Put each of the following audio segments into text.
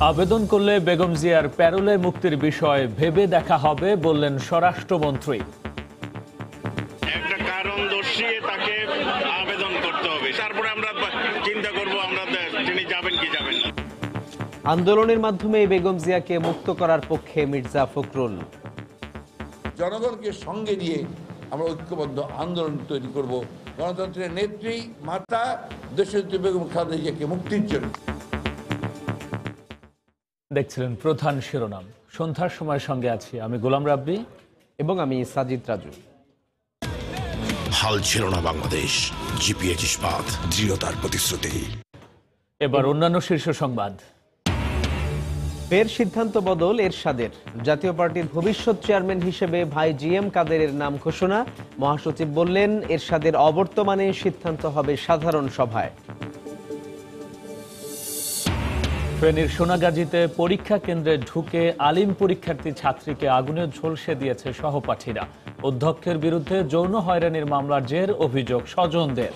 আবেদন করলে বেগম জিয়ার প্যারোলে মুক্তির বিষয় ভেবে দেখা হবে বললেন স্বরাষ্ট্রমন্ত্রী। একটা কারণ দর্শিয়ে তাকে আবেদন করতে হবে, তারপরে আমরা চিন্তা করব আমরা তিনি যাবেন কি যাবেন না। আন্দোলনের মাধ্যমে বেগম জিয়াকে মুক্ত করার পক্ষে মির্জা ফখরুল। জনগণকে সঙ্গে নিয়ে আমরা ঐক্যবদ্ধ আন্দোলন তৈরি করব গণতন্ত্রের নেত্রী মাতা দেশনেত্রী বেগম খালেদা জিয়াকে মুক্তির জন্য। দেখছিলেন প্রধান শিরোনাম। সন্ধ্যার সময় সঙ্গে আছি আমি গোলাম রাব্বি এবং আমি সাজিদ রাজু। হাল ছিল না বাংলাদেশ, জিপিএইচ ইস্পাত দৃঢ়তার প্রতিশ্রুতি। এবার অন্যান্য শীর্ষ সংবাদ। ফের সিদ্ধান্ত বদল এরশাদের। জাতীয় পার্টির ভবিষ্যৎ চেয়ারম্যান হিসেবে ভাই জিএম কাদেরের নাম ঘোষণা। মহাসচিব বললেন, এরশাদের অবর্তমানে সিদ্ধান্ত হবে সাধারণ সভায়। ফেনীর সোনাগাজীতে পরীক্ষা কেন্দ্রে ঢুকে আলিম পরীক্ষার্থী ছাত্রীকে আগুনে ঝলসে দিয়েছে সহপাঠীরা। অধ্যক্ষের বিরুদ্ধে যৌন হয়রানির মামলার জের অভিযোগ স্বজনদের।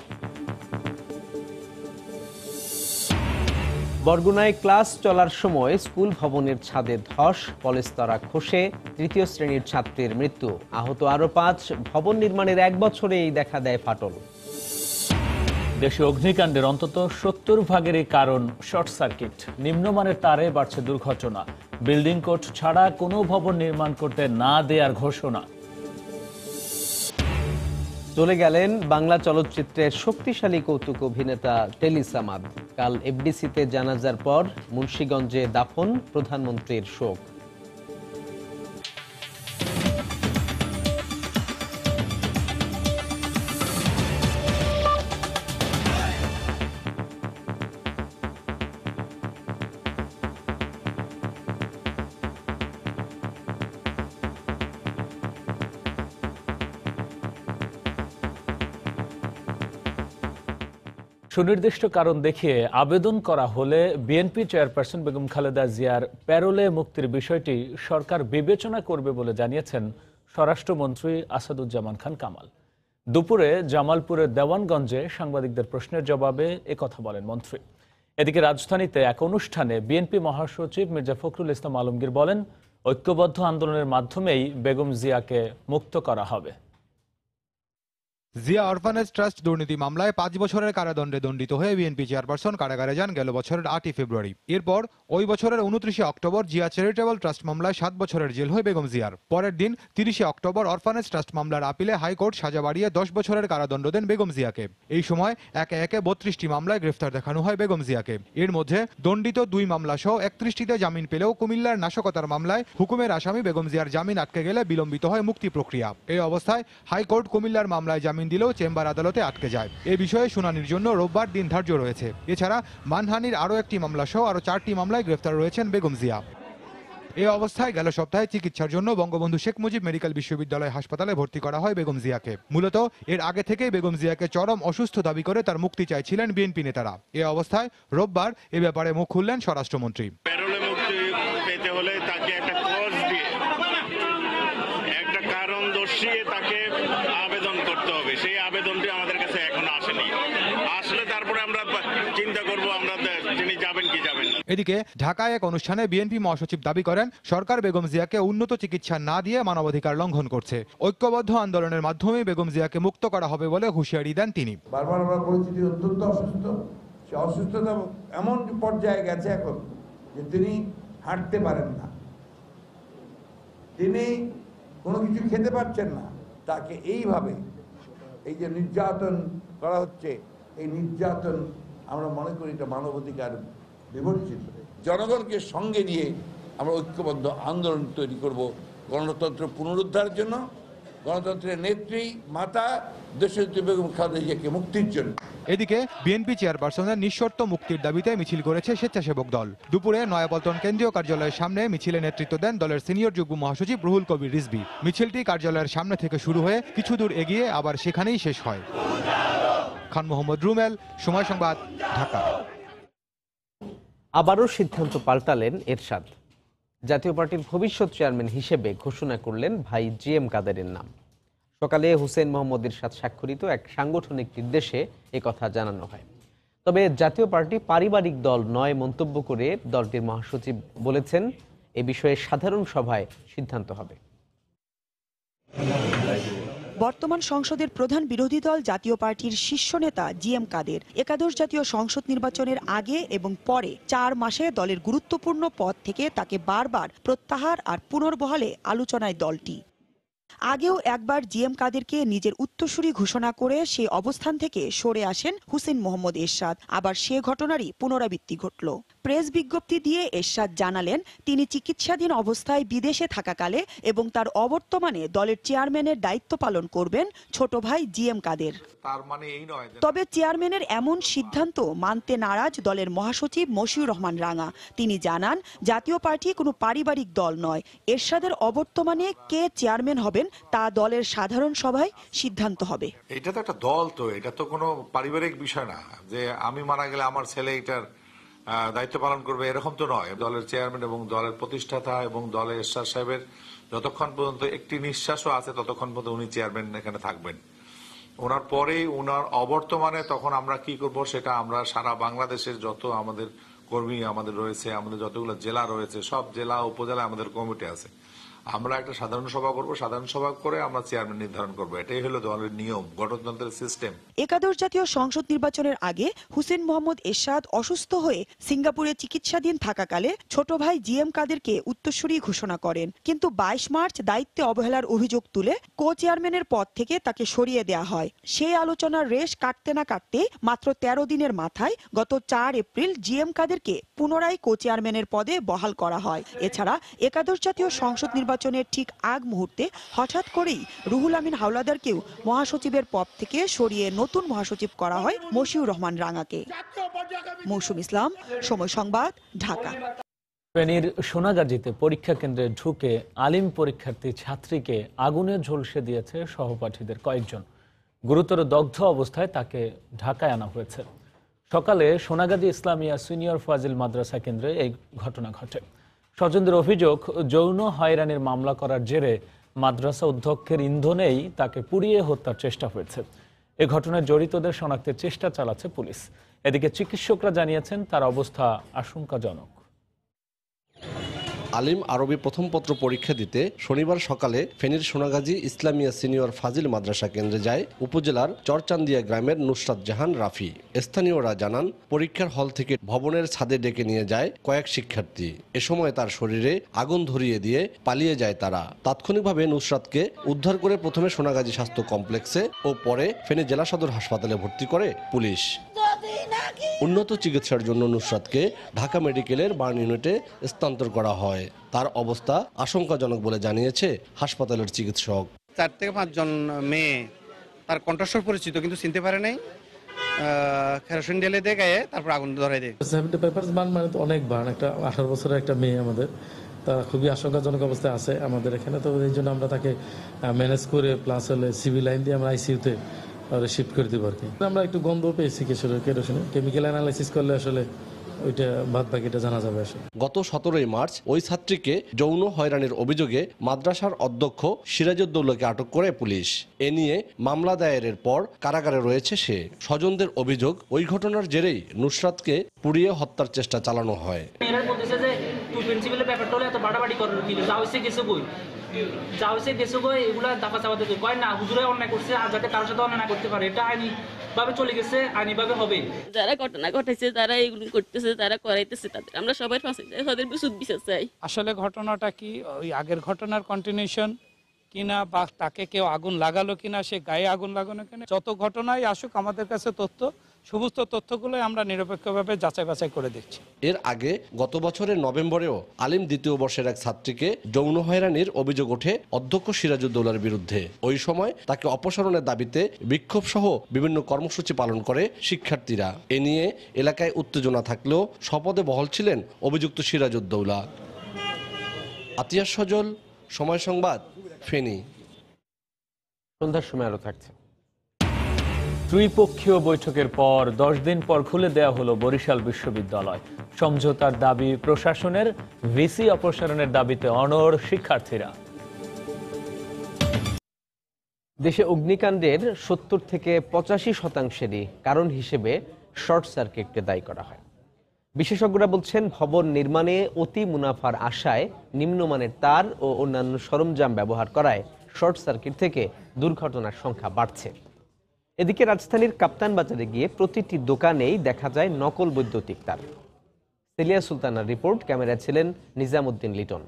বরগুনায় ক্লাস চলার সময় স্কুল ভবনের ছাদে ধস, পলেস্তরা খসে তৃতীয় শ্রেণীর ছাত্রীর মৃত্যু। আহত আরো 5। ভবন নির্মাণের 1 বছরেই দেখা দেয় ফাটল। দেশে অগ্নিকাণ্ডের অন্তত 70% কারণ শর্ট সার্কিট। নিম্নমানের তারে বাড়ছে দুর্ঘটনা। বিল্ডিং কোড ছাড়া কোনো ভবন নির্মাণ করতে না দেয়ার ঘোষণা। চলে গেলেন বাংলা চলচ্চিত্রের শক্তিশালী কৌতুক অভিনেতা টেলি সামাদ। কাল এফডিসিতে জানাজার পর মুন্সিগঞ্জে দাফন, প্রধানমন্ত্রীর শোক। সুনির্দিষ্ট কারণ দেখিয়ে আবেদন করা হলে বিএনপি চেয়ারপারসন বেগম খালেদা জিয়ার প্যারোলে মুক্তির বিষয়টি সরকার বিবেচনা করবে বলে জানিয়েছেন স্বরাষ্ট্রমন্ত্রী আসাদুজ্জামান খান কামাল। দুপুরে জামালপুরের দেওয়ানগঞ্জে সাংবাদিকদের প্রশ্নের জবাবে একথা বলেন মন্ত্রী। এদিকে রাজধানীতে এক অনুষ্ঠানে বিএনপি মহাসচিব মির্জা ফখরুল ইসলাম আলমগীর বলেন, ঐক্যবদ্ধ আন্দোলনের মাধ্যমেই বেগম জিয়াকে মুক্ত করা হবে। জিয়া অরফানেজ ট্রাস্ট দুর্নীতি মামলায় 5 বছরের কারাদণ্ডে দণ্ডিত হয়ে বিএনপি চেয়ারপারসন কারাগারে যান গেল বছরের 8 ফেব্রুয়ারি। এরপর ওই বছরের 29 অক্টোবর জিয়া চ্যারিটেবল ট্রাস্ট মামলায় 7 বছরের জেল হয় বেগম জিয়ার। পরের দিন 30 অক্টোবর অরফানেজ ট্রাস্ট মামলার আপিলে হাইকোর্ট সাজা বাড়িয়ে 10 বছরের কারাদণ্ড দেন বেগম জিয়াকে। এই সময় একে একে 32টি মামলায় গ্রেফতার দেখানো হয় বেগম জিয়াকে। এর মধ্যে দণ্ডিত 2 মামলা সহ 31টিতে জামিন পেলেও কুমিল্লার নাশকতার মামলায় হুকুমের আসামি বেগম জিয়ার জামিন আটকে গেলে বিলম্বিত হয় মুক্তি প্রক্রিয়া। এই অবস্থায় হাইকোর্ট কুমিল্লার মামলায় জামিন দিলেও চেম্বার আদালতে আটকে যায়। এ বিষয়ে শুনানির জন্য রোববার দিন ধার্য রয়েছে। এছাড়া মানহানির আরও একটি মামলা সহ আরও 4টি মামলায় গ্রেফতার রয়েছেন বেগম জিয়া। এ অবস্থায় গেল সপ্তাহে চিকিৎসার জন্য বঙ্গবন্ধু শেখ মুজিব মেডিকেল বিশ্ববিদ্যালয় হাসপাতালে ভর্তি করা হয় বেগম জিয়াকে। মূলত এর আগে থেকেই বেগম জিয়াকে চরম অসুস্থ দাবি করে তার মুক্তি চাইছিলেন বিএনপি নেতারা। এ অবস্থায় রোববার এ ব্যাপারে মুখ খুললেন স্বরাষ্ট্রমন্ত্রী। প্যারোলে মুক্তি পেতে হলে তাকে একটা ক্লজ দিয়ে একটা কারণ দর্শিয়ে তাকে আবেদন করতে হবে। সেই আবেদনটি আমাদের কাছে এখনো আসেনি। আসলে তারপরে আমরা চিন্তা করব আমরা তিনি যাবেন কি যাবেন না। এদিকে ঢাকায় এক অনুষ্ঠানে বিএনপি মহাসচিব দাবি করেন, সরকার বেগম জিয়াকে উন্নত চিকিৎসা না দিয়ে মানবাধিকার লঙ্ঘন করছে। ঐক্যবদ্ধ আন্দোলনের মাধ্যমে বেগম জিয়াকে মুক্ত করা হবে বলে হুঁশিয়ারি দেন তিনি। বারবার আমরা পরিস্থিতি অত্যন্ত অসুস্থ। সে অসুস্থতা এমন পর্যায়ে গেছে এখন যে তিনি হাঁটতে পারেন না, তিনি কোনো কিছু খেতে পারছেন না। তাকে এইভাবে এই যে নির্যাতন করা হচ্ছে, এই নির্যাতন আমরা মনে করি এটা মানবাধিকার বিবর্জিত। জনগণকে সঙ্গে নিয়ে আমরা ঐক্যবদ্ধ আন্দোলন তৈরি করব গণতন্ত্র পুনরুদ্ধারের জন্য, গণতন্ত্রের নেত্রী মাতা দেশনেত্রী বেগম খালেদা জিয়াকে মুক্তির জন্য। এদিকে বিএনপি চেয়ারপারসনের নিঃশর্ত মুক্তির দাবিতে মিছিল করেছে স্বেচ্ছাসেবক দল। দুপুরে নয়াপল্টন কেন্দ্রীয় কার্যালয়ের সামনে মিছিলে নেতৃত্ব দেন দলের সিনিয়র যুগ্ম মহাসচিব রুহুল কবির রিজভী। মিছিলটি কার্যালয়ের সামনে থেকে শুরু হয়ে কিছু দূর এগিয়ে আবার সেখানেই শেষ হয়। খান মোহাম্মদ রুমেল, সময় সংবাদ, ঢাকা। আবারও সিদ্ধান্ত পাল্টালেন এরশাদ। জাতীয় পার্টির ভবিষ্যৎ চেয়ারম্যান হিসেবে ঘোষণা করলেন ভাই জিএম কাদেরের নাম। সকালে হুসেইন মোহাম্মদ এরশাদ স্বাক্ষরিত এক সাংগঠনিক নির্দেশে একথা জানানো হয়। তবে জাতীয় পার্টি পারিবারিক দল নয় মন্তব্য করে দলটির মহাসচিব বলেছেন, এ বিষয়ে সাধারণ সভায় সিদ্ধান্ত হবে। বর্তমান সংসদের প্রধান বিরোধী দল জাতীয় পার্টির শীর্ষ নেতা জিএম কাদের একাদশ জাতীয় সংসদ নির্বাচনের আগে এবং পরে 4 মাসে দলের গুরুত্বপূর্ণ পদ থেকে তাকে বারবার প্রত্যাহার আর পুনর্বহালে আলোচনায় দলটি। আগেও একবার জিএম কাদেরকে নিজের উত্তরসূরি ঘোষণা করে সে অবস্থান থেকে সরে আসেন হুসেইন মোহাম্মদ এরশাদ। আবার সে ঘটনারই পুনরাবৃত্তি ঘটল। প্রেস বিজ্ঞপ্তি দিয়ে এরশাদ জানালেন, তিনি চিকিৎসাধীন অবস্থায় বিদেশে থাকাকালে এবং তার অবর্তমানে দলের চেয়ারম্যানের দায়িত্ব পালন করবেন ছোট ভাই জিএম কাদের। তার মানে এই নয়। তবে চেয়ারম্যানের এমন সিদ্ধান্ত মানতে নারাজ দলের মহাসচিব মশিউর রহমান রাঙা। তিনি জানান, জাতীয় পার্টি কোনো পারিবারিক দল নয়। এরশাদের অবর্তমানে কে চেয়ারম্যান হবেন তা দলের সাধারণ সভায় সিদ্ধান্ত হবে। এটা তো একটা দল, তো এটা তো কোনো পারিবারিক বিষয় না যে আমি মারা গেলে আমার ছেলে এটার দায়িত্ব পালন করবে, এরকম তো নয়। দলের চেয়ারম্যান এবং দলের প্রতিষ্ঠাতা এবং দলের এরশাদ সাহেবের যতক্ষণ পর্যন্ত একটি নিঃশ্বাসও আছে ততক্ষণ পর্যন্ত উনি চেয়ারম্যান এখানে থাকবেন। ওনার পরেই ওনার অবর্তমানে তখন আমরা কি করব সেটা আমরা সারা বাংলাদেশের যত আমাদের কর্মী আমাদের রয়েছে, আমাদের যতগুলো জেলা রয়েছে, সব জেলা উপজেলায় আমাদের কমিটি আছে, আমরা একটা সাধারণ সভা করব, সাধারণ সভা করে আমরা চেয়ারম্যান নির্ধারণ করব। এটাই হলো দলের নিয়ম, গণতন্ত্রের সিস্টেম। একাদশ জাতীয় সংসদ নির্বাচনের আগে হুসেইন মোহাম্মদ এরশাদ অসুস্থ হয়ে সিঙ্গাপুরে চিকিৎসাধীন থাকাকালে ছোট ভাই জিএম কাদেরকে উত্তরসূরি ঘোষণা করেন। কিন্তু 22 মার্চ দায়িত্বে অবহেলার অভিযোগ তুলে কো চেয়ারম্যানের পদ থেকে তাকে সরিয়ে দেওয়া হয়। সেই আলোচনার রেশ কাটতে না কাটতে মাত্র 13 দিনের মাথায় গত 4 এপ্রিল জিএম কাদেরকে পুনরায় কো চেয়ারম্যানের পদে বহাল করা হয়। এছাড়া একাদশ জাতীয় সংসদ নির্বাচনের ঠিক আগ মুহূর্তে হঠাৎ করেই রুহুল আমিন হাওলাদারকেও মহাসচিবের পদ থেকে সরিয়ে নতুন মহাসচিব করা হয় মশিউর রহমান রাঙাকে। মৌসুম ইসলাম, সময় সংবাদ, ঢাকা। ফেনীর সোনাগাজীতে পরীক্ষা কেন্দ্রে ঢুকে আলিম পরীক্ষার্থী ছাত্রীকে আগুনে ঝলসে দিয়েছে সহপাঠীদের কয়েকজন। গুরুতর দগ্ধ অবস্থায় তাকে ঢাকায় আনা হয়েছে। সকালে সোনাগাজী ইসলামিয়া সিনিয়র ফাজিল মাদ্রাসা কেন্দ্রে এই ঘটনা ঘটে। স্বজনদের অভিযোগ, যৌন হয়রানির মামলা করার জেরে মাদ্রাসা অধ্যক্ষের ইন্ধনেই তাকে পুড়িয়ে হত্যার চেষ্টা হয়েছে। এ ঘটনায় জড়িতদের শনাক্তের চেষ্টা চালাচ্ছে পুলিশ। এদিকে চিকিৎসকরা জানিয়েছেন তার অবস্থা আশঙ্কাজনক। আলিম আরবি প্রথম পত্র পরীক্ষা দিতে শনিবার সকালে ফেনীর সোনাগাজী ইসলামিয়া সিনিয়র ফাজিল মাদ্রাসা কেন্দ্রে যায় উপজেলার চরচান্দিয়া গ্রামের নুসরাত জাহান রাফি। স্থানীয়রা জানান, পরীক্ষার হল থেকে ভবনের ছাদে ডেকে নিয়ে যায় কয়েক শিক্ষার্থী। এ সময় তার শরীরে আগুন ধরিয়ে দিয়ে পালিয়ে যায় তারা। তাৎক্ষণিকভাবে নুসরাতকে উদ্ধার করে প্রথমে সোনাগাজী স্বাস্থ্য কমপ্লেক্সে ও পরে ফেনী জেলা সদর হাসপাতালে ভর্তি করে পুলিশ। উন্নত চিকিৎসার জন্য নুসরাতকে ঢাকা মেডিকেলের বার্ন ইউনিটে স্থানান্তর করা হয়। তার অবস্থা আশঙ্কাজনক বলে জানিয়েছে হাসপাতালের চিকিৎসক। 4 থেকে 5 জন মেয়ে তার কণ্ঠস্বর পরিচিত, কিন্তু চিনতে পারে নাই। কেরোসিন ঢেলে দিয়ে গায়ে তারপর আগুন ধরাই দেয়। মানে তো অনেক বান, একটা 18 বছরের একটা মেয়ে আমাদের, তারা খুবই আশঙ্কাজনক অবস্থায় আছে আমাদের এখানে। তো এই জন্য আমরা তাকে ম্যানেজ করে প্লাস হলে সিভিল লাইন দিয়ে আমরা আইসিইউতে শিফট করে দেবো আর কি। আমরা একটু গন্ধ পেয়েছি কেরোসিনে, কেমিক্যাল অ্যানালাইসিস করলে আসলে ওইটা বাদ বাকিটা জানা যাবে আসলে। গত 17 মার্চ ওই ছাত্রীকে যৌন হয়রানির অভিযোগে মাদ্রাসার অধ্যক্ষ সিরাজউদ্দৌলাকে আটক করে পুলিশ। এ নিয়ে মামলা দায়েরের পর কারাগারে রয়েছে সে। স্বজনদের অভিযোগ, ওই ঘটনার জেরেই নুসরাতকে পুড়িয়ে হত্যার চেষ্টা চালানো হয়। এগুলা দাফা চাপাতে কয় না, হুজুরে অন্যায় করছে আর যাতে কারোর সাথে অন্যায় না করতে পারে, এটা আইনি ভাবে চলে গেছে, আইনি ভাবে হবে। যারা ঘটনা ঘটাইছে, যারা এগুলো করতেছে, যারা করাইতেছে, তাদের আমরা সবাই ফাঁসি চাই, তাদের বিচার চাই। আসলে ঘটনাটা কি ওই আগের ঘটনার কন্টিনিউশন কিনা, বা তাকে কেউ আগুন লাগালো কিনা, সে গায়ে আগুন লাগানো কিনা, যত ঘটনাই আসুক আমাদের কাছে তথ্য, সমস্ত তথ্যগুলো আমরা নিরপেক্ষভাবে যাচাই বাছাই করে দেখছি। এর আগে গত বছরের নভেম্বরেও আলিম দ্বিতীয় বর্ষের এক ছাত্রীকে যৌন হয়রানির অভিযোগ ওঠে অধ্যক্ষ সিরাজউদ্দৌলার বিরুদ্ধে। ওই সময় তাকে অপসারণের দাবিতে বিক্ষোভ সহ বিভিন্ন কর্মসূচি পালন করে শিক্ষার্থীরা। এ নিয়ে এলাকায় উত্তেজনা থাকলেও শপথে বহাল ছিলেন অভিযুক্ত সিরাজউদ্দৌলা। আতিয়াস সজল, সময় সংবাদ, ফেনী। সন্ধ্যার সময় আরো থাকছে। ত্রিপক্ষীয় বৈঠকের পর 10 দিন পর খুলে দেয়া হলো বরিশাল বিশ্ববিদ্যালয়। সমঝোতার দাবি প্রশাসনের, ভিসি অপসারণের দাবিতে অনড় শিক্ষার্থীরা। দেশে অগ্নিকাণ্ডের 70 থেকে 85% কারণ হিসেবে শর্ট সার্কিটকে দায়ী করা হয়। বিশেষজ্ঞরা বলছেন, ভবন নির্মাণে অতি মুনাফার আশায় নিম্নমানের তার ও অন্যান্য সরঞ্জাম ব্যবহার করায় শর্ট সার্কিট থেকে দুর্ঘটনার সংখ্যা বাড়ছে। এদিকে রাজধানীর কাপ্তান বাজারে গিয়ে প্রতিটি দোকানেই দেখা যায় নকল বৈদ্যুতিক তার। সেলিয়া সুলতানার রিপোর্ট, ক্যামেরায় ছিলেন নিজামুদ্দিন লিটন।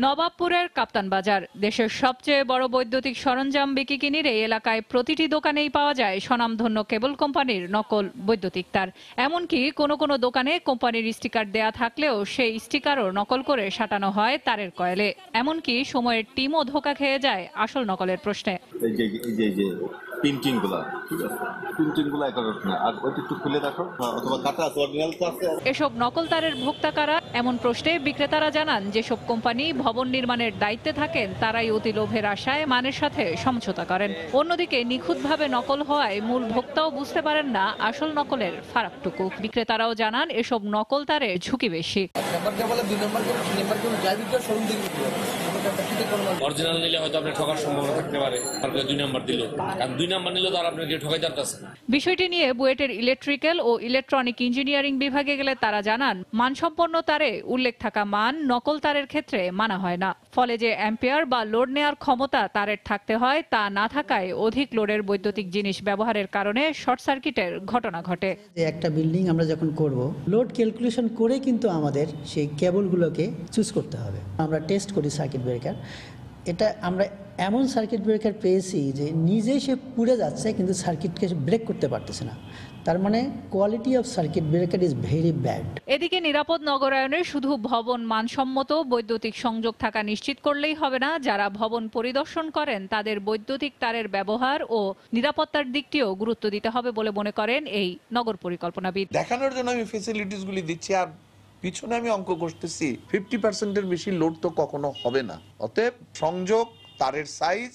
নবাবপুরের কাপ্তান বাজার দেশের সবচেয়ে বড় বৈদ্যুতিক সরঞ্জাম বিক্রির এই এলাকায় প্রতিটি দোকানেই পাওয়া যায় স্বনামধন্য কেবল কোম্পানির নকল বৈদ্যুতিক তার। এমনকি কোনো কোনো দোকানে কোম্পানির স্টিকার দেয়া থাকলেও সেই স্টিকারও নকল করে সাটানো হয় তারের কয়েলে। এমনকি সময়ের টিমও ধোঁকা খেয়ে যায় আসল নকলের প্রশ্নে। এসব নকল তারের ভোক্তা কারা, এমন প্রশ্নে বিক্রেতারা জানান, যেসব কোম্পানি ভবন নির্মাণের দায়িত্বে থাকেন তারাই অতি লোভের আশায় মানের সাথে সমঝোতা করেন। অন্যদিকে নিখুঁতভাবে নকল হওয়ায় মূল ভোক্তাও বুঝতে পারেন না আসল নকলের ফারাকটুকু। বিক্রেতারাও জানান, এসব নকল তারে ঝুঁকি বেশি। অরিজিনাল নিলে হয়তো আপনি ঠকার সম্ভাবনা থাকতে পারে, তারপরে 2 নাম্বার দিল, কারণ 2 নাম্বার নিলে তো আর আপনাকে ঠকাই যাচ্ছে না। বিষয়টি নিয়ে বুয়েটের ইলেকট্রিক্যাল ও ইলেকট্রনিক ইঞ্জিনিয়ারিং বিভাগে গেলে তারা জানান, মানসম্পন্ন তারে উল্লেখ থাকা মান নকল তারের ক্ষেত্রে মানা হয় না। ফলে যে অ্যাম্পিয়ার বা লোড নেয়ার ক্ষমতা তারের থাকতে হয় তা না থাকায় অধিক লোডের বৈদ্যুতিক জিনিস ব্যবহারের কারণে শর্ট সার্কিটের ঘটনা ঘটে। যে একটা বিল্ডিং আমরা যখন করব, লোড ক্যালকুলেশন করে কিন্তু আমাদের সেই কেবলগুলোকে চুজ করতে হবে। আমরা টেস্ট করি সার্কিট ব্রেকার, এটা আমরা এমন সার্কিট ব্রেকার পেয়েছি যে নিজেই সে পুড়ে যাচ্ছে কিন্তু সার্কিটকে ব্রেক করতে পারতেছে না। তার মানে quality of circuit breaker is very bad. এদিকে নিরাপদ নগরায়নে শুধু ভবন মানসম্মত বৈদ্যুতিক সংযোগ থাকা নিশ্চিত করলেই হবে না, যারা ভবন পরিদর্শন করেন তাদের বৈদ্যুতিক তারের ব্যবহার ও নিরাপত্তার দিকটিও গুরুত্ব দিতে হবে বলে মনে করেন এই নগর পরিকল্পনাবিদ। দেখানোর জন্য আমি ফ্যাসিলিটিসগুলি দিচ্ছি, আর পিছনে আমি অঙ্ক করতেছি 50%-এর বেশি লোড তো কখনো হবে না। অতএব সংযোগ, তারের সাইজ,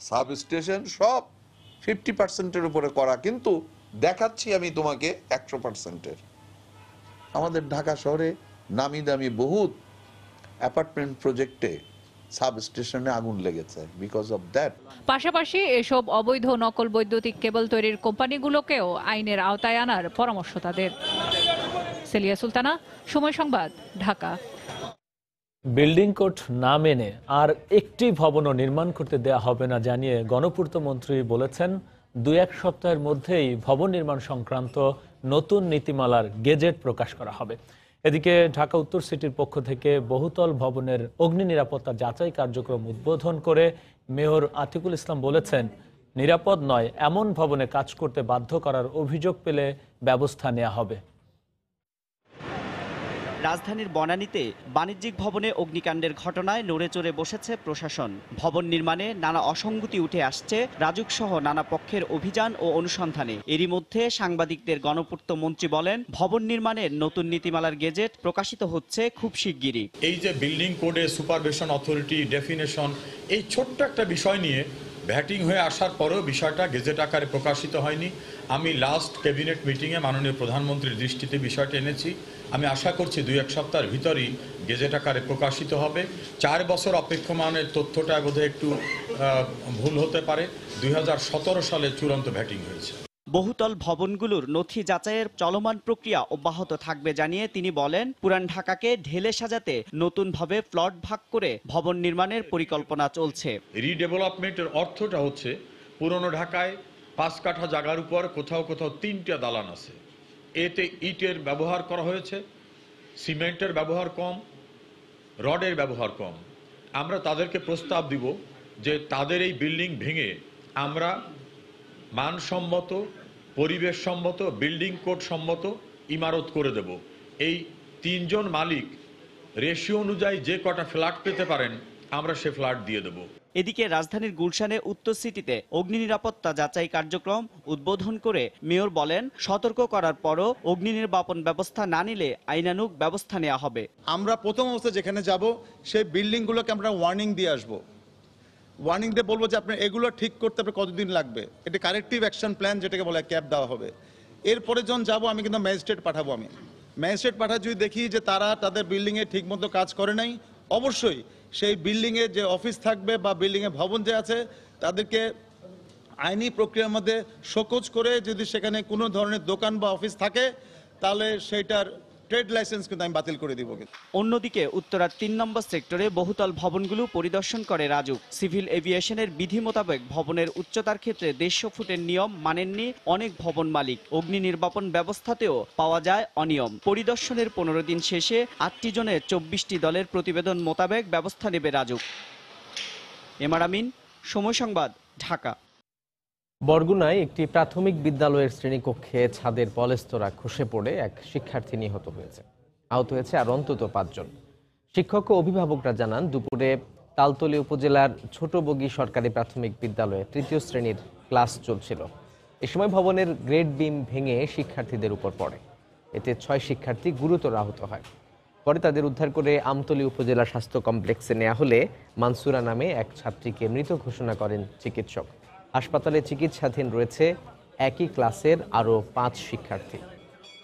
সাবস্টেশন সব 50%-এর উপরে করা, কিন্তু দেখাচ্ছি আমি তোমাকে 100%-এর। আমাদের ঢাকা শহরে নামি দামি বহুত অ্যাপার্টমেন্ট প্রজেক্টে সাবস্টেশনে আগুন লেগেছে বিকজ অফ দ্যাট। পাশাপাশি এসব অবৈধ নকল বৈদ্যুতিক কেবল তৈরির কোম্পানিগুলোকেও আইনের আওতায় আনার পরামর্শ তাদের। সেলিয়া সুলতানা, সময় সংবাদ, ঢাকা। বিল্ডিং কোড না মেনে আর একটি ভবনও নির্মাণ করতে দেয়া হবে না জানিয়ে গণপূর্ত মন্ত্রী বলেছেন, 2-1 সপ্তাহের মধ্যেই ভবন নির্মাণ সংক্রান্ত নতুন নীতিমালার গেজেট প্রকাশ করা হবে। এদিকে ঢাকা উত্তর সিটির পক্ষ থেকে বহুতল ভবনের অগ্নি নিরাপত্তা যাচাই কার্যক্রম উদ্বোধন করে মেয়র আতিকুল ইসলাম বলেছেন, নিরাপদ নয় এমন ভবনে কাজ করতে বাধ্য করার অভিযোগ পেলে ব্যবস্থা নেওয়া হবে। রাজধানীর বনানীতে বাণিজ্যিক ভবনে অগ্নিকাণ্ডের ঘটনায় নড়েচড়ে বসেছে প্রশাসন। ভবন নির্মাণে নানা অসঙ্গতি উঠে আসছে রাজুক সহ নানা পক্ষের অভিযান ও অনুসন্ধানে। এরই মধ্যে সাংবাদিকদের গণপূর্ত মন্ত্রী বলেন, ভবন নির্মাণের নতুন নীতিমালার গেজেট প্রকাশিত হচ্ছে খুব শিগগিরই। এই যে বিল্ডিং কোডে সুপারভিশন অথরিটি ডেফিনেশন, এই ছোট্ট একটা বিষয় নিয়ে ভ্যাটিং হয়ে আসার পরেও বিষয়টা গেজেট আকারে প্রকাশিত হয়নি। আমি লাস্ট ক্যাবিনেট মিটিংয়ে মাননীয় প্রধানমন্ত্রীর দৃষ্টিতে বিষয়টা এনেছি। আমি আশা করছি 2-1 সপ্তাহের ভিতরই গেজেট আকারে প্রকাশিত হবে। 4 বছর অপেক্ষমানের তথ্যটা বোধহয় একটু ভুল হতে পারে। 2017 সালে চূড়ান্ত ভ্যাটিং হয়েছে। বহুতল ভবনগুলোর নথি যাচাইয়ের চলমান প্রক্রিয়া অব্যাহত থাকবে জানিয়ে তিনি বলেন, পুরান ঢাকাকে ঢেলে সাজাতে নতুনভাবে প্লট ভাগ করে ভবন নির্মাণের পরিকল্পনা চলছে। রিডেভেলপমেন্টের অর্থটা হচ্ছে, পুরনো ঢাকায় 5 কাঠা জায়গার উপর কোথাও কোথাও 3টা দালান আছে। এতে ইটের ব্যবহার করা হয়েছে, সিমেন্টের ব্যবহার কম, রডের ব্যবহার কম। আমরা তাদেরকে প্রস্তাব দিব যে তাদের এই বিল্ডিং ভেঙে আমরা মানসম্মত, পরিবেশ সম্মত, বিল্ডিং কোড সম্মত ইমারত করে দেব। এই 3 জন মালিক রেশিও অনুযায়ী যে কটা ফ্ল্যাট পেতে পারেন আমরা সে ফ্ল্যাট দিয়ে দেব। এদিকে রাজধানীর গুলশানে উত্তর সিটিতে অগ্নি নিরাপত্তা যাচাই কার্যক্রম উদ্বোধন করে মেয়র বলেন, সতর্ক করার পরও অগ্নি নির্বাপন ব্যবস্থা না নিলে আইনানুগ ব্যবস্থা নেওয়া হবে। আমরা প্রথম অবস্থায় যেখানে যাব সেই বিল্ডিংগুলোকে আমরা ওয়ার্নিং দিয়ে আসবো। ওয়ার্নিং দিয়ে বলবো যে আপনার এগুলো ঠিক করতে আপনার কতদিন লাগবে, এটা কারেক্টিভ অ্যাকশন প্ল্যান যেটাকে বলে ক্যাপ দেওয়া হবে। এরপরে যখন যাবো আমি কিন্তু ম্যাজিস্ট্রেট পাঠাবো। আমি ম্যাজিস্ট্রেট পাঠা যদি দেখি যে তারা তাদের বিল্ডিংয়ে ঠিকমতো কাজ করে নাই, অবশ্যই সেই বিল্ডিংয়ে যে অফিস থাকবে বা বিল্ডিংয়ে ভবন যে আছে তাদেরকে আইনি প্রক্রিয়ার মধ্যে শোকজ করে যদি সেখানে কোনো ধরনের দোকান বা অফিস থাকে তাহলে সেইটার ট্রেড লাইসেন্স কিন্তু আমি বাতিল করে দিব। অন্যদিকে উত্তরার ৩ নম্বর সেক্টরে বহুতল ভবনগুলো পরিদর্শন করে রাজুক। সিভিল এভিয়েশনের বিধি মোতাবেক ভবনের উচ্চতার ক্ষেত্রে ১৫০ ফুটের নিয়ম মানেননি অনেক ভবন মালিক। অগ্নি নির্বাপন ব্যবস্থাতেও পাওয়া যায় অনিয়ম। পরিদর্শনের ১৫ দিন শেষে ৮টি জনের ২৪টি দলের প্রতিবেদন মোতাবেক ব্যবস্থা নেবে রাজুক। এমআর আমিন, সময় সংবাদ, ঢাকা। বরগুনায় একটি প্রাথমিক বিদ্যালয়ের শ্রেণীকক্ষে ছাদের পলেস্তরা খসে পড়ে এক শিক্ষার্থী নিহত হয়েছে। আহত হয়েছে আর অন্তত ৫ জন। শিক্ষক ও অভিভাবকরা জানান, দুপুরে তালতলী উপজেলার ছোট বগি সরকারি প্রাথমিক বিদ্যালয়ে ৩য় শ্রেণীর ক্লাস চলছিল। এ সময় ভবনের গ্রেড বিম ভেঙে শিক্ষার্থীদের উপর পড়ে। এতে ৬ শিক্ষার্থী গুরুতর আহত হয়। পরে তাদের উদ্ধার করে আমতলী উপজেলা স্বাস্থ্য কমপ্লেক্সে নেওয়া হলে মানসুরা নামে এক ছাত্রীকে মৃত ঘোষণা করেন চিকিৎসক। হাসপাতালে চিকিৎসাধীন রয়েছে একই ক্লাসের আরও ৫ শিক্ষার্থী।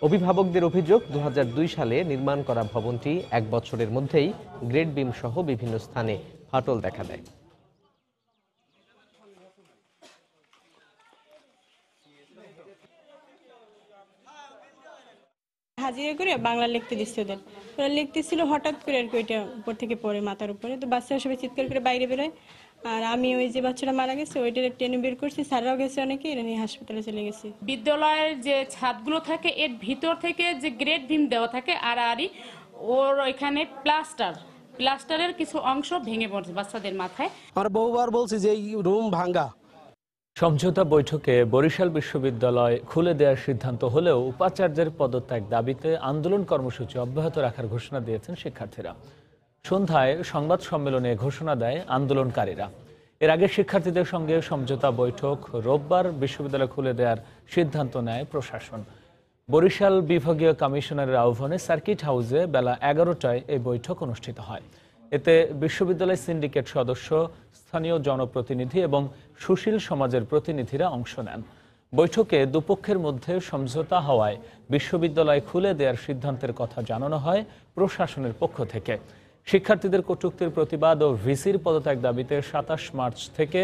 অভিভাবকদের অভিযোগ, ২০০২ সালে নির্মাণ করা ভবনটি ১ বছরের মধ্যেই গ্রেড বিম সহ বিভিন্ন স্থানে ফাটল দেখা দেয়। হাজিরা করে বাংলা লিখতে দিচ্ছে ওদের, ওরা লিখতেছিল হঠাৎ করে আর কি ওইটা উপর থেকে পড়ে মাথার উপরে, তো বাচ্চারা সবাই চিৎকার করে বাইরে বেরোয়। আর আমি ওই যে বাচ্চাটা মারা গেছে ওইটা টেনে বের করছি, স্যাররাও গেছে অনেকে, এটা নিয়ে হাসপাতালে চলে গেছি। বিদ্যালয়ের যে ছাদগুলো থাকে এর ভিতর থেকে যে গ্রেড বিম দেওয়া থাকে আড়াআড়ি, ওর ওইখানে প্লাস্টারের কিছু অংশ ভেঙে পড়ছে বাচ্চাদের মাথায়। আমরা বহুবার বলছি যে এই রুম ভাঙ্গা। সমঝোতা বৈঠকে বরিশাল বিশ্ববিদ্যালয় খুলে দেওয়ার সিদ্ধান্ত হলেও উপাচার্যের পদত্যাগ দাবিতে আন্দোলন কর্মসূচি অব্যাহত রাখার ঘোষণা দিয়েছেন শিক্ষার্থীরা। সন্ধ্যায় সংবাদ সম্মেলনে ঘোষণা দেয় আন্দোলনকারীরা। এর আগে শিক্ষার্থীদের সঙ্গে সমঝোতা বৈঠক রোববার বিশ্ববিদ্যালয় খুলে দেওয়ার সিদ্ধান্ত নেয় প্রশাসন। বরিশাল বিভাগীয় কমিশনারের আহ্বানে সার্কিট হাউসে বেলা ১১টায় এই বৈঠক অনুষ্ঠিত হয়। এতে বিশ্ববিদ্যালয় সিন্ডিকেট সদস্য, স্থানীয় জনপ্রতিনিধি এবং সুশীল সমাজের প্রতিনিধিরা অংশ নেন। বৈঠকে দুপক্ষের মধ্যে সমঝোতা হওয়ায় বিশ্ববিদ্যালয় খুলে দেওয়ার সিদ্ধান্তের কথা জানানো হয় প্রশাসনের পক্ষ থেকে। শিক্ষার্থীদের কটূক্তির প্রতিবাদ ও ভিসির পদত্যাগ দাবিতে ২৭ মার্চ থেকে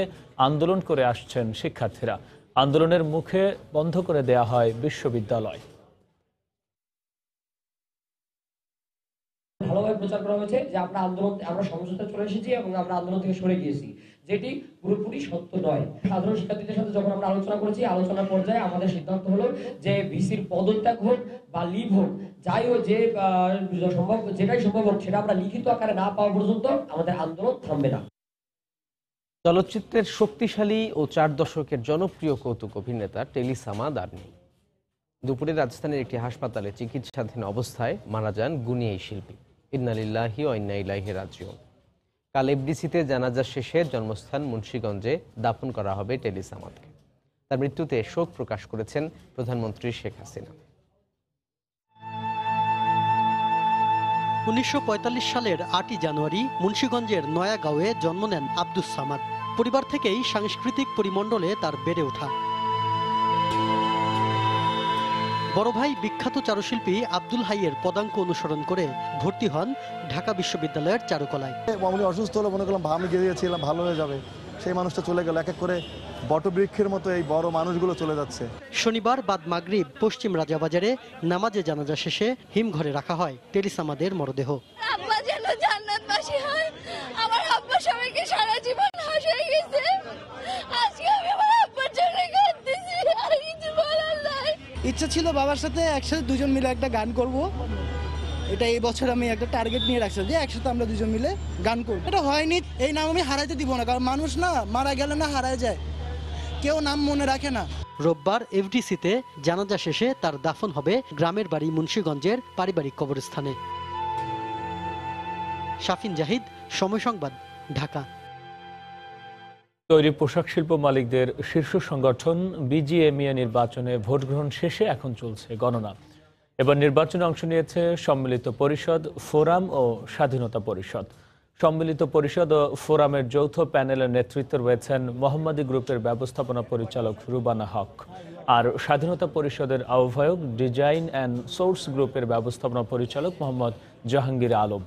আন্দোলন করে আসছেন শিক্ষার্থীরা। আন্দোলনের মুখে বন্ধ করে দেয়া হয় বিশ্ববিদ্যালয়। ভালোভাবে প্রচার করা হয়েছে যে আমরা সমঝোতা চলে এসেছি এবং আমরা আন্দোলন থেকে সরে গিয়েছি, যেটি পুরোপুরি সত্য নয়। সাধারণ শিক্ষার্থীদের সাথে যখন আমরা আলোচনা করেছি, আলোচনার পর্যায়ে আমাদের সিদ্ধান্ত হলো যে ভিসির পদত্যাগ হোক বা লিভ হোক, যাই হোক, যেটাই সম্ভব হোক, সেটা আমরা লিখিত আকারে না পাওয়া পর্যন্ত আমাদের আন্দোলন থামবে না। চলচ্চিত্রের শক্তিশালী ও ৪ দশকের জনপ্রিয় কৌতুক অভিনেতা টেলিসামাদ আর নেই। দুপুরে রাজধানীর একটি হাসপাতালে চিকিৎসাধীন অবস্থায় মারা যান গুণী এই শিল্পী। ইন্না লিল্লাহি ওয়া ইন্না ইলাইহি রাজিউন। কাল এফডিসিতে জানাজা শেষে জন্মস্থান মুন্সিগঞ্জে দাফন করা হবে টেলিসামাদকে। তার মৃত্যুতে শোক প্রকাশ করেছেন প্রধানমন্ত্রী শেখ হাসিনা। ১৯৪৫ সালের ৮ই জানুয়ারি মুন্সিগঞ্জের নয়াগাঁওয়ে জন্ম নেন আব্দুস সামাদ। পরিবার থেকেই সাংস্কৃতিক পরিমণ্ডলে তার বেড়ে ওঠা। বড় ভাই বিখ্যাত চারুশিল্পী আব্দুল হাইয়ের পদাঙ্ক অনুসরণ করে ভর্তি হন ঢাকা বিশ্ববিদ্যালয়ের চারুকলায়। উনি অসুস্থ হলো, মনে করলাম আমি গিয়েছিলাম ভালো হয়ে যাবে, সেই মানুষটা চলে গেল। এক এক করে বটবৃক্ষের মতো এই বড় মানুষগুলো চলে যাচ্ছে। শনিবার বাদ মাগরিব পশ্চিম রাজাবাজারে নামাজে জানাজা শেষে হিমঘরে রাখা হয় টেলিসামাদের মরদেহ। আব্বা যেন জান্নাতবাসী হয়। আমার আব্বা সবাইকে সারা জীবন হাসিয়ে গেছে, আজকে আমি আমার আব্বার জন্য কাঁদতেছি, আর কিছু বলার নাই। ইচ্ছা ছিল বাবার সাথে একসাথে দুজন মিলে একটা গান করব। এটা এই বছর আমি একটা টার্গেট নিয়ে রাখছি যে একসাথে আমরা দুজন মিলে গান করব। এটা হয়নি, এই নাম আমি হারাইতে দিব না, কারণ মানুষ না মারা গেলে না হারায় যায়, কেউ নাম মনে রাখে না। রোববার এফডিসিতে জানাজা শেষে তার দাফন হবে গ্রামের বাড়ি মুন্সিগঞ্জের পারিবারিক কবরস্থানে। শাফিন জাহিদ, সময় সংবাদ, ঢাকা। তৈরি পোশাক শিল্প মালিকদের শীর্ষ সংগঠন বিজিএমইএ নির্বাচনে ভোট গ্রহণ শেষে এখন চলছে গণনা। এবার নির্বাচনে অংশ নিয়েছে সম্মিলিত পরিষদ, ফোরাম ও স্বাধীনতা পরিষদ। সম্মিলিত পরিষদ ও ফোরামের যৌথ প্যানেলের নেতৃত্বে রয়েছেন মোহাম্মদী গ্রুপের ব্যবস্থাপনা পরিচালক রুবানা হক, আর স্বাধীনতা পরিষদের আহ্বায়ক ডিজাইন অ্যান্ড সোর্স গ্রুপের ব্যবস্থাপনা পরিচালক মোহাম্মদ জাহাঙ্গীর আলম।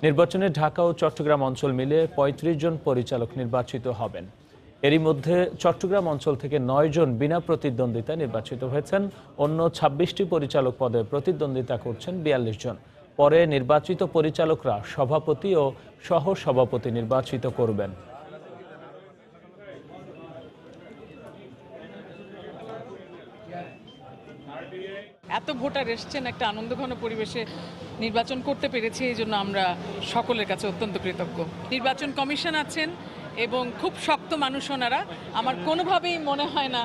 নির্বাচনে ঢাকা ও চট্টগ্রাম অঞ্চল মিলে ৩৫ জন পরিচালক নির্বাচিত হবেন। এরই মধ্যে চট্টগ্রাম অঞ্চল থেকে ৯ জন বিনা প্রতিদ্বন্দ্বিতায় নির্বাচিত হয়েছেন। অন্য ২৬টি পরিচালক পদে প্রতিদ্বন্দ্বিতা করছেন ৪২ জন। পরে নির্বাচিত পরিচালকরা সভাপতি ও সহ সভাপতি নির্বাচিত করবেন। এত ভোটার এসছেন, একটা আনন্দঘন পরিবেশে নির্বাচন করতে পেরেছি, এই জন্য আমরা সকলের কাছে অত্যন্ত কৃতজ্ঞ। নির্বাচন কমিশন আছেন এবং খুব শক্ত মানুষ ওনারা। আমার কোনোভাবেই মনে হয় না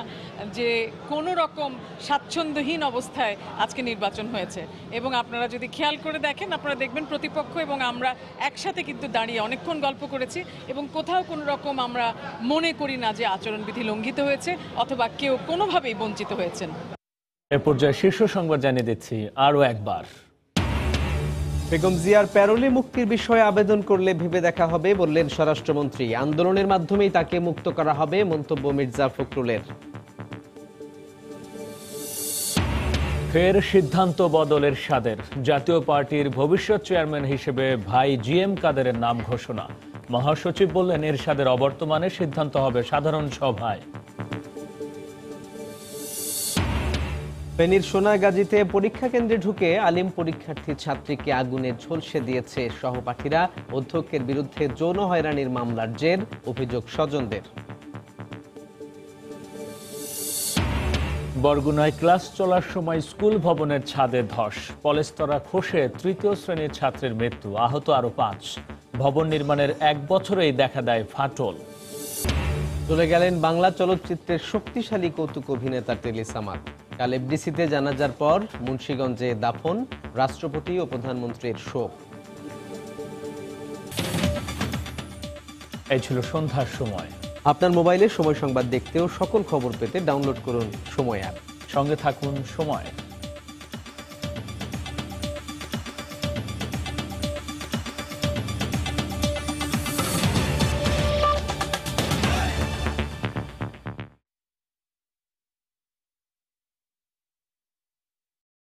যে কোনো রকম স্বাচ্ছন্দ্যহীন অবস্থায় আজকে নির্বাচন হয়েছে। এবং আপনারা যদি খেয়াল করে দেখেন, আপনারা দেখবেন প্রতিপক্ষ এবং আমরা একসাথে কিন্তু দাঁড়িয়ে অনেকক্ষণ গল্প করেছি এবং কোথাও কোনো রকম আমরা মনে করি না যে আচরণবিধি লঙ্ঘিত হয়েছে অথবা কেউ কোনোভাবেই বঞ্চিত হয়েছেন। এ পর্যায়ে শীর্ষ সংবাদ জানিয়ে দিচ্ছি আরও একবার। বেগম জিয়ার প্যারোলে মুক্তির বিষয়ে আবেদন করলে ভেবে দেখা হবে বললেন স্বরাষ্ট্রমন্ত্রী। আন্দোলনের মাধ্যমেই তাকে মুক্ত করা হবে, মন্তব্য মির্জা ফখরুলের। ফের সিদ্ধান্ত বদলের এরশাদের। জাতীয় পার্টির ভবিষ্যৎ চেয়ারম্যান হিসেবে ভাই জিএম কাদেরের নাম ঘোষণা। মহাসচিব বললেন এরশাদের অবর্তমানে সিদ্ধান্ত হবে সাধারণ সভায়। ফেনীর সোনাগাজীতে পরীক্ষা কেন্দ্রে ঢুকে আলিম পরীক্ষার্থী ছাত্রীকে আগুনে ঝলসে দিয়েছে সহপাঠীরা। অধ্যক্ষের বিরুদ্ধে যৌন হয়রানির মামলার জের, অভিযোগ স্বজনদের। বরগুনায় ক্লাস চলার সময় স্কুল ভবনের ছাদে ধস, পলেস্তরা খসে তৃতীয় শ্রেণীর ছাত্রের মৃত্যু, আহত আরো ৫। ভবন নির্মাণের ১ বছরেই দেখা দেয় ফাটল। চলে গেলেন বাংলা চলচ্চিত্রের শক্তিশালী কৌতুক অভিনেতা টেলি সামাদ। কাল এফডিসিতে জানাজার পর মুন্সিগঞ্জে দাফন, রাষ্ট্রপতি ও প্রধানমন্ত্রীর শোক। এই ছিল সন্ধ্যার সময়। আপনার মোবাইলে সময় সংবাদ দেখতেও সকল খবর পেতে ডাউনলোড করুন সময় অ্যাপ। সঙ্গে থাকুন সময়।